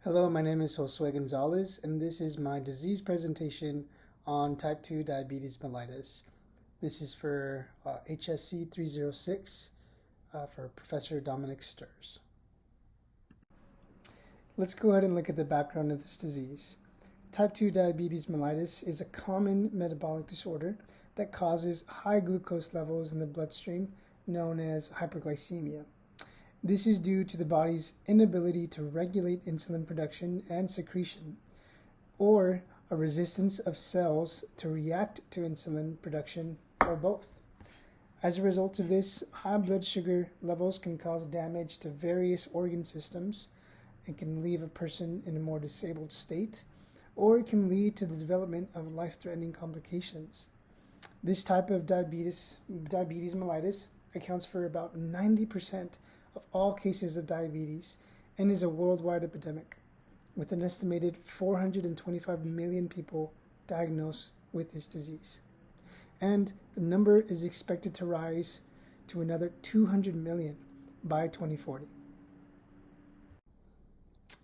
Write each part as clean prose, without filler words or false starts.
Hello, my name is JOSUE Gonzalez, and this is my disease presentation on type 2 diabetes mellitus. This is for HSC306 for Professor Dominic Sturz. Let's go ahead and look at the background of this disease. Type 2 diabetes mellitus is a common metabolic disorder that causes high glucose levels in the bloodstream, known as hyperglycemia. This is due to the body's inability to regulate insulin production and secretion, or a resistance of cells to react to insulin production, or both. As a result of this, high blood sugar levels can cause damage to various organ systems and can leave a person in a more disabled state, or it can lead to the development of life-threatening complications. This type of diabetes mellitus accounts for about 90% of all cases of diabetes and is a worldwide epidemic, with an estimated 425 million people diagnosed with this disease. And the number is expected to rise to another 200 million by 2040.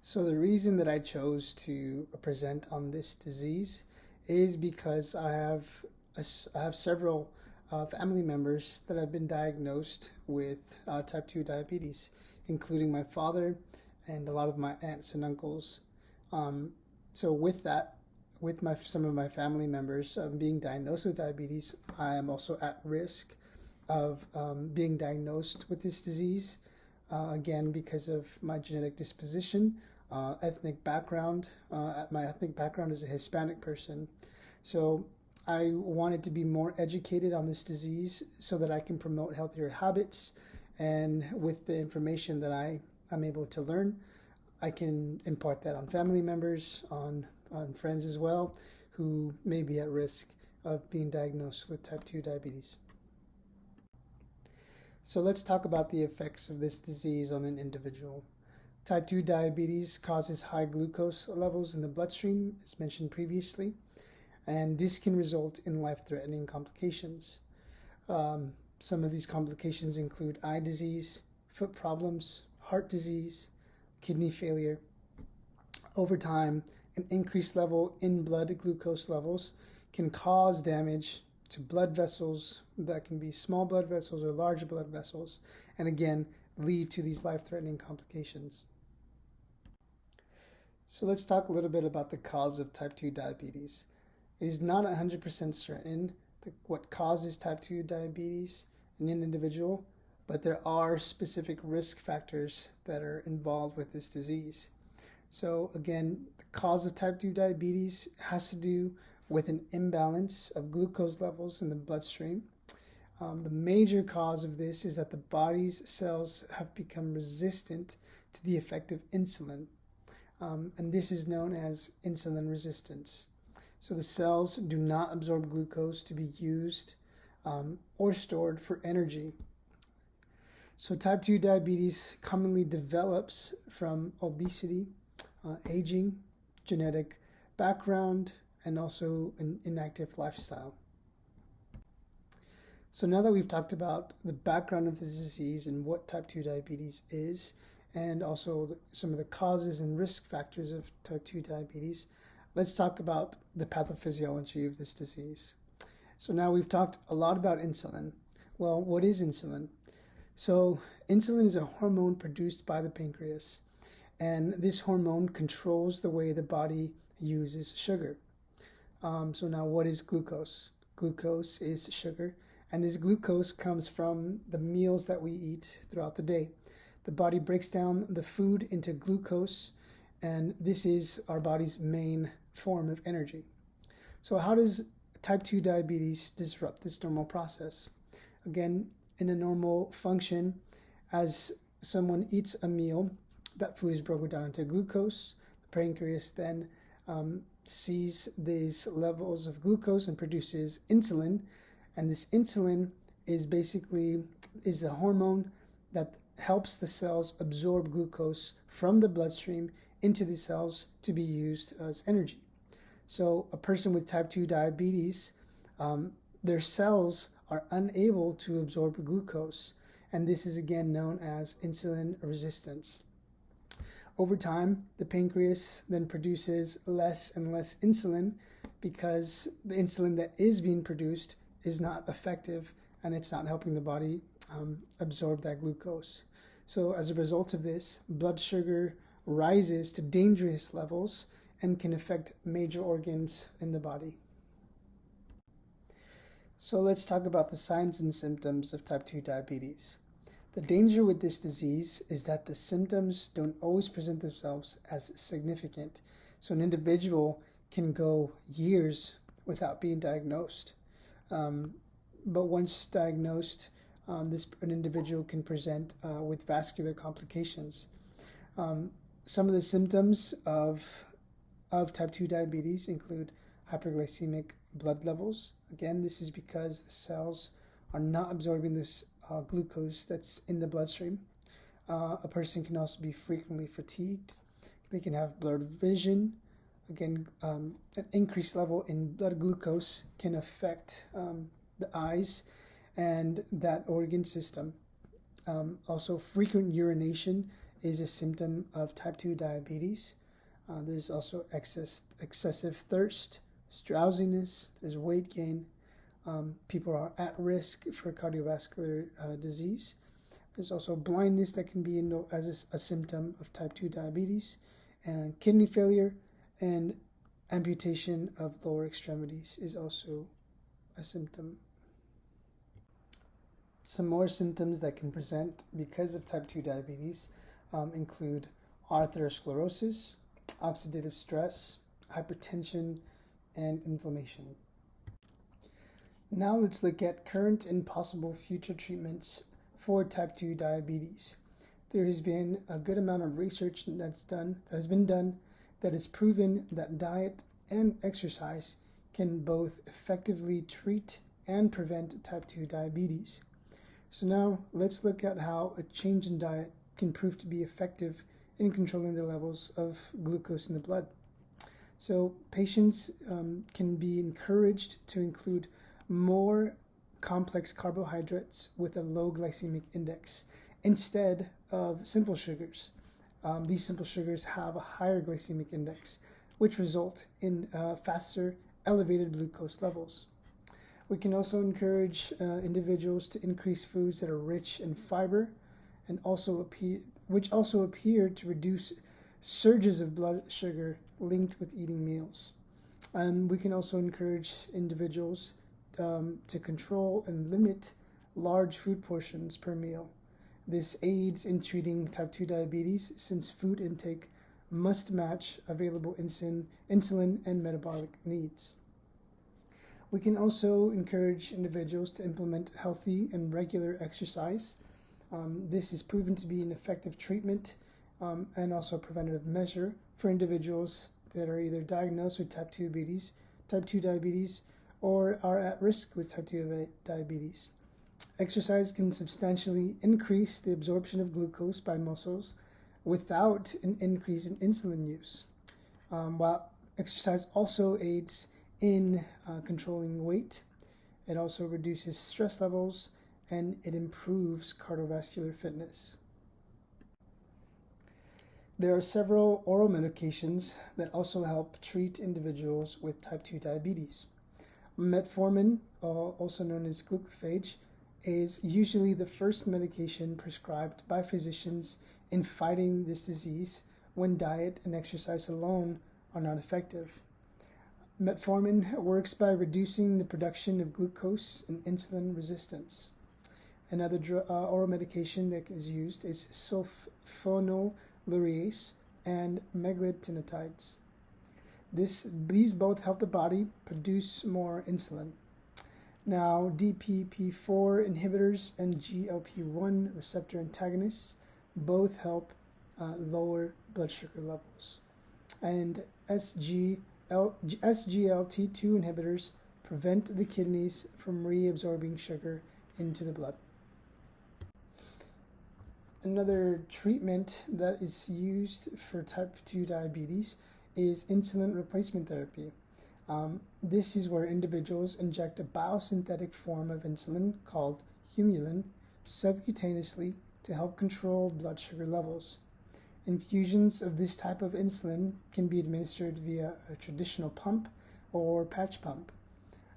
So the reason that I chose to present on this disease is because I have several family members that have been diagnosed with type 2 diabetes, including my father and a lot of my aunts and uncles. So with some of my family members being diagnosed with diabetes, I am also at risk of being diagnosed with this disease, again, because of my genetic disposition, ethnic background. My ethnic background is a Hispanic person. So I wanted to be more educated on this disease so that I can promote healthier habits, and with the information that I'm able to learn, I can impart that on family members, on friends as well, who may be at risk of being diagnosed with type 2 diabetes. So let's talk about the effects of this disease on an individual. Type 2 diabetes causes high glucose levels in the bloodstream, as mentioned previously, and this can result in life-threatening complications. Some of these complications include eye disease, foot problems, heart disease, kidney failure. Over time, an increased level in blood glucose levels can cause damage to blood vessels that can be small blood vessels or large blood vessels, and again, lead to these life-threatening complications. So let's talk a little bit about the cause of type 2 diabetes. It is not 100% certain what causes type 2 diabetes in an individual, but there are specific risk factors that are involved with this disease. So again, the cause of type 2 diabetes has to do with an imbalance of glucose levels in the bloodstream. The major cause of this is that the body's cells have become resistant to the effect of insulin, and this is known as insulin resistance. So the cells do not absorb glucose to be used or stored for energy. So type 2 diabetes commonly develops from obesity, aging, genetic background, and also an inactive lifestyle. So now that we've talked about the background of the disease and what type 2 diabetes is, and also some of the causes and risk factors of type 2 diabetes, let's talk about the pathophysiology of this disease. So now we've talked a lot about insulin. Well, what is insulin? So insulin is a hormone produced by the pancreas, and this hormone controls the way the body uses sugar. So now what is glucose? Glucose is sugar, and this glucose comes from the meals that we eat throughout the day. The body breaks down the food into glucose, and this is our body's main form of energy. So how does type 2 diabetes disrupt this normal process? Again, in a normal function, as someone eats a meal, that food is broken down into glucose. The pancreas then sees these levels of glucose and produces insulin, and this insulin is the hormone that helps the cells absorb glucose from the bloodstream into the cells to be used as energy. So a person with type 2 diabetes, their cells are unable to absorb glucose, and this is again known as insulin resistance. Over time, the pancreas then produces less and less insulin because the insulin that is being produced is not effective and it's not helping the body absorb that glucose. So as a result of this, blood sugar rises to dangerous levels and can affect major organs in the body. So let's talk about the signs and symptoms of type 2 diabetes. The danger with this disease is that the symptoms don't always present themselves as significant. So an individual can go years without being diagnosed. But once diagnosed, an individual can present with vascular complications. Some of the symptoms of type 2 diabetes include hyperglycemic blood levels. Again, this is because the cells are not absorbing this glucose that's in the bloodstream. A person can also be frequently fatigued. They can have blurred vision. Again, an increased level in blood glucose can affect the eyes and that organ system. Also, frequent urination is a symptom of type 2 diabetes. There's also excessive thirst, drowsiness, there's weight gain. People are at risk for cardiovascular disease. There's also blindness that can be as a symptom of type 2 diabetes, and kidney failure and amputation of lower extremities is also a symptom. Some more symptoms that can present because of type 2 diabetes include atherosclerosis, oxidative stress, hypertension, and inflammation. Now let's look at current and possible future treatments for type 2 diabetes. There has been a good amount of research that has been done that has proven that diet and exercise can both effectively treat and prevent type 2 diabetes. So now let's look at how a change in diet can prove to be effective in controlling the levels of glucose in the blood. So patients can be encouraged to include more complex carbohydrates with a low glycemic index instead of simple sugars. These simple sugars have a higher glycemic index, which result in faster elevated glucose levels. We can also encourage individuals to increase foods that are rich in fiber and which also appear to reduce surges of blood sugar linked with eating meals. We can also encourage individuals to control and limit large food portions per meal. This aids in treating type 2 diabetes since food intake must match available insulin and metabolic needs. We can also encourage individuals to implement healthy and regular exercise. This is proven to be an effective treatment and also a preventative measure for individuals that are either diagnosed with type 2 diabetes, or are at risk with type 2 diabetes. Exercise can substantially increase the absorption of glucose by muscles without an increase in insulin use. While exercise also aids in controlling weight, it also reduces stress levels and it improves cardiovascular fitness. There are several oral medications that also help treat individuals with type 2 diabetes. Metformin, also known as glucophage, is usually the first medication prescribed by physicians in fighting this disease when diet and exercise alone are not effective. Metformin works by reducing the production of glucose and insulin resistance. Another oral medication that is used is sulfonylureas and meglitinides. These both help the body produce more insulin. Now, DPP-4 inhibitors and GLP-1 receptor antagonists both help lower blood sugar levels. And SGLT2 inhibitors prevent the kidneys from reabsorbing sugar into the blood. Another treatment that is used for type 2 diabetes is insulin replacement therapy. This is where individuals inject a biosynthetic form of insulin called Humulin subcutaneously to help control blood sugar levels. Infusions of this type of insulin can be administered via a traditional pump or patch pump.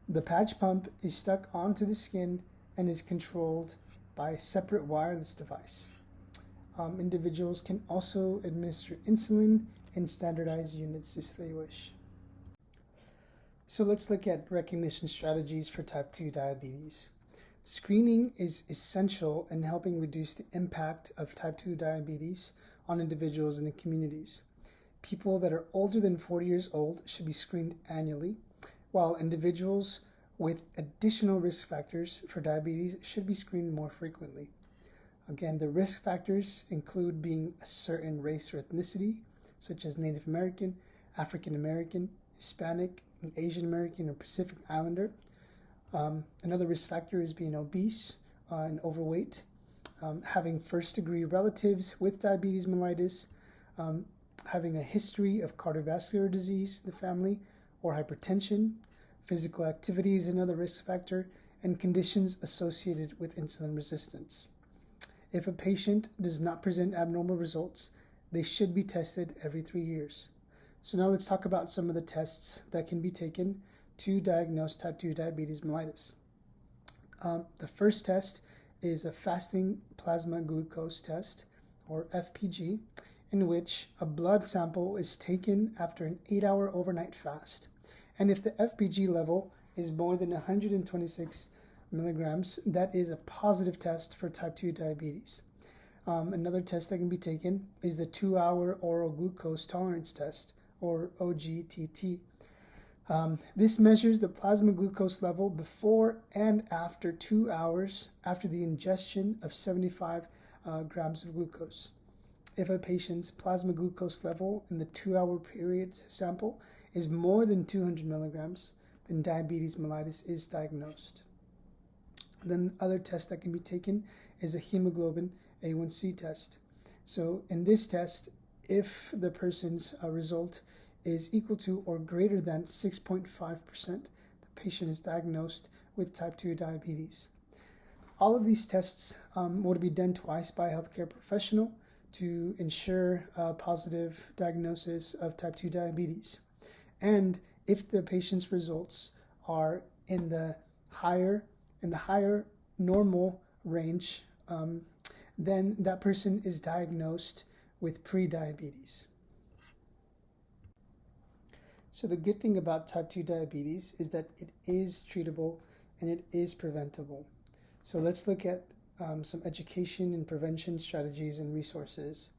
The patch pump is stuck onto the skin and is controlled by a separate wireless device. Individuals can also administer insulin in standardized units if they wish. So let's look at recognition strategies for type 2 diabetes. Screening is essential in helping reduce the impact of type 2 diabetes on individuals in the communities. People that are older than 40 years old should be screened annually, while individuals with additional risk factors for diabetes should be screened more frequently. Again, the risk factors include being a certain race or ethnicity, such as Native American, African American, Hispanic, Asian American, or Pacific Islander. Another risk factor is being obese and overweight, having first-degree relatives with diabetes mellitus, having a history of cardiovascular disease in the family, or hypertension. Physical activity is another risk factor, and conditions associated with insulin resistance. If a patient does not present abnormal results, they should be tested every 3 years. So now let's talk about some of the tests that can be taken to diagnose type 2 diabetes mellitus. The first test is a fasting plasma glucose test, or FPG, in which a blood sample is taken after an 8-hour overnight fast. And if the FPG level is more than 126 milligrams, that is a positive test for type 2 diabetes. Another test that can be taken is the 2-hour oral glucose tolerance test, or OGTT. This measures the plasma glucose level before and after 2 hours after the ingestion of 75 grams of glucose. If a patient's plasma glucose level in the 2-hour period sample is more than 200 milligrams, then diabetes mellitus is diagnosed. Then other test that can be taken is a hemoglobin A1C test. So in this test, if the person's result is equal to or greater than 6.5%, the patient is diagnosed with type 2 diabetes. All of these tests would be done twice by a healthcare professional to ensure a positive diagnosis of type 2 diabetes. And if the patient's results are in the higher normal range, then that person is diagnosed with pre-diabetes. So the good thing about type 2 diabetes is that it is treatable and it is preventable. So let's look at some education and prevention strategies and resources.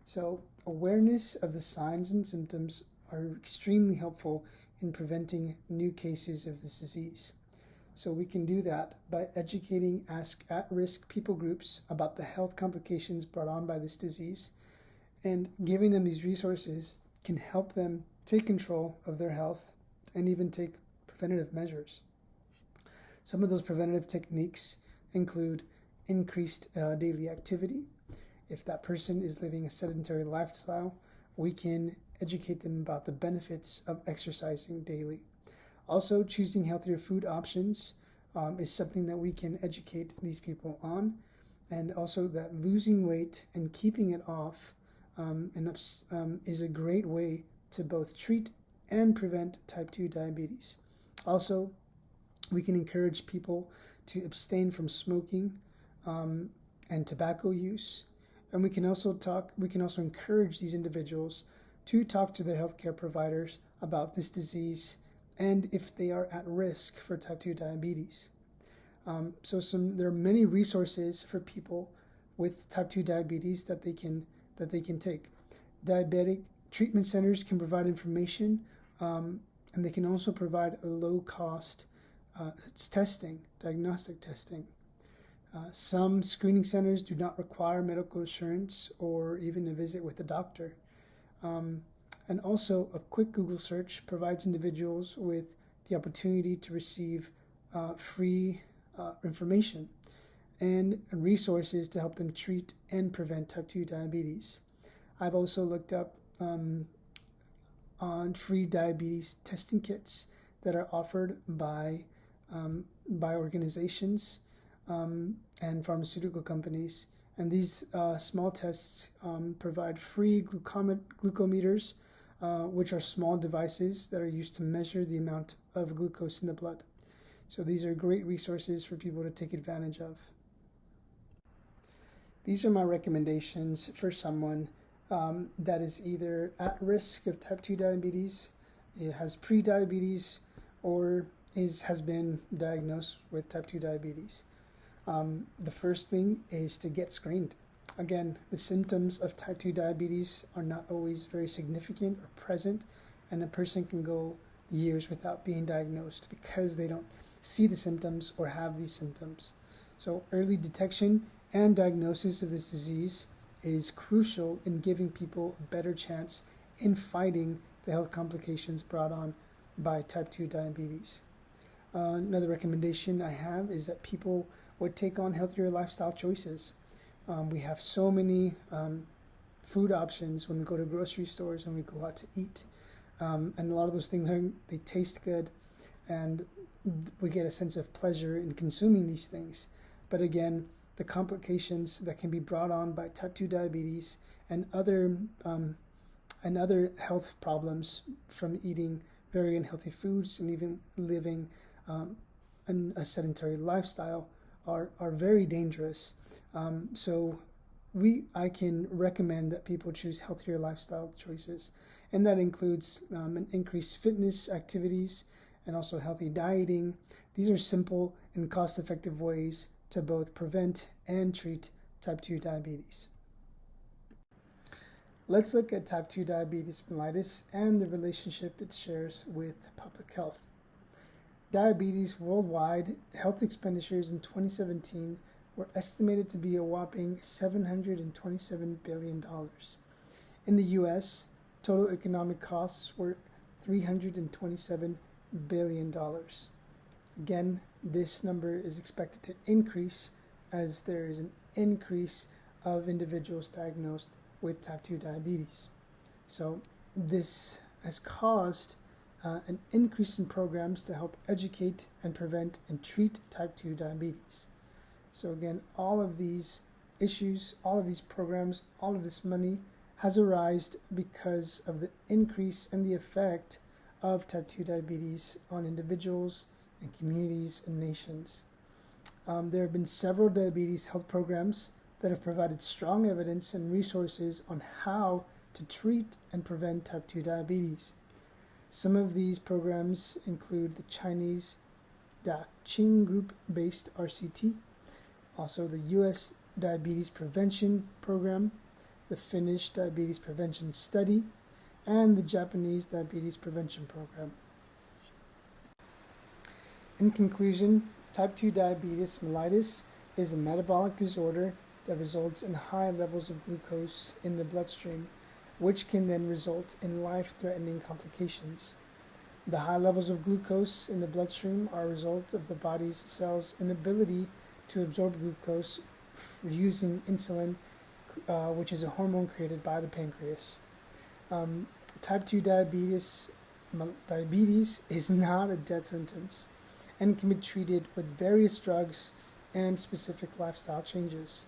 So awareness of the signs and symptoms are extremely helpful in preventing new cases of this disease. So we can do that by educating at-risk people groups about the health complications brought on by this disease, and giving them these resources can help them take control of their health and even take preventative measures. Some of those preventative techniques include increased daily activity. If that person is living a sedentary lifestyle, we can educate them about the benefits of exercising daily. Also, choosing healthier food options is something that we can educate these people on, and also that losing weight and keeping it off is a great way to both treat and prevent type 2 diabetes. Also, we can encourage people to abstain from smoking and tobacco use, and we can also encourage these individuals to talk to their healthcare providers about this disease and if they are at risk for type 2 diabetes. There are many resources for people with type 2 diabetes that they can take. Diabetic treatment centers can provide information, and they can also provide a low-cost diagnostic testing. Some screening centers do not require medical insurance or even a visit with a doctor. And also, a quick Google search provides individuals with the opportunity to receive free information and resources to help them treat and prevent type 2 diabetes. I've also looked up on free diabetes testing kits that are offered by organizations and pharmaceutical companies, And these small tests provide free glucometers, which are small devices that are used to measure the amount of glucose in the blood. So these are great resources for people to take advantage of. These are my recommendations for someone that is either at risk of type 2 diabetes, it has pre-diabetes, or has been diagnosed with type 2 diabetes. The first thing is to get screened. Again, the symptoms of type 2 diabetes are not always very significant or present, and a person can go years without being diagnosed because they don't see the symptoms or have these symptoms. So early detection and diagnosis of this disease is crucial in giving people a better chance in fighting the health complications brought on by type 2 diabetes. Another recommendation I have is that people would take on healthier lifestyle choices. We have so many food options when we go to grocery stores and we go out to eat. And a lot of those things, they taste good, and we get a sense of pleasure in consuming these things. But again, the complications that can be brought on by type 2 diabetes and other health problems from eating very unhealthy foods and even living a sedentary lifestyle are very dangerous. So I can recommend that people choose healthier lifestyle choices, and that includes an increased fitness activities and also healthy dieting. These are simple and cost-effective ways to both prevent and treat type 2 diabetes. Let's look at type 2 diabetes mellitus and the relationship it shares with public health. Diabetes worldwide health expenditures in 2017 were estimated to be a whopping $727 billion. In the U.S., total economic costs were $327 billion. Again, this number is expected to increase as there is an increase of individuals diagnosed with type 2 diabetes. So this has caused an increase in programs to help educate and prevent and treat type 2 diabetes. So again, all of these issues, all of these programs, all of this money has arisen because of the increase and the effect of type 2 diabetes on individuals and communities and nations. There have been several diabetes health programs that have provided strong evidence and resources on how to treat and prevent type 2 diabetes. Some of these programs include the Chinese Daqing Group-based RCT, also the U.S. Diabetes Prevention Program, the Finnish Diabetes Prevention Study, and the Japanese Diabetes Prevention Program. In conclusion, type 2 diabetes mellitus is a metabolic disorder that results in high levels of glucose in the bloodstream, which can then result in life-threatening complications. The high levels of glucose in the bloodstream are a result of the body's cells' inability to absorb glucose using insulin, which is a hormone created by the pancreas. Type 2 diabetes is not a death sentence and can be treated with various drugs and specific lifestyle changes.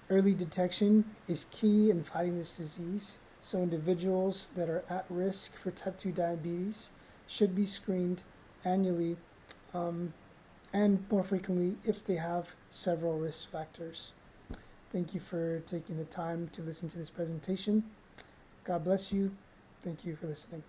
Early detection is key in fighting this disease, so individuals that are at risk for type 2 diabetes should be screened annually and more frequently if they have several risk factors. Thank you for taking the time to listen to this presentation. God bless you. Thank you for listening.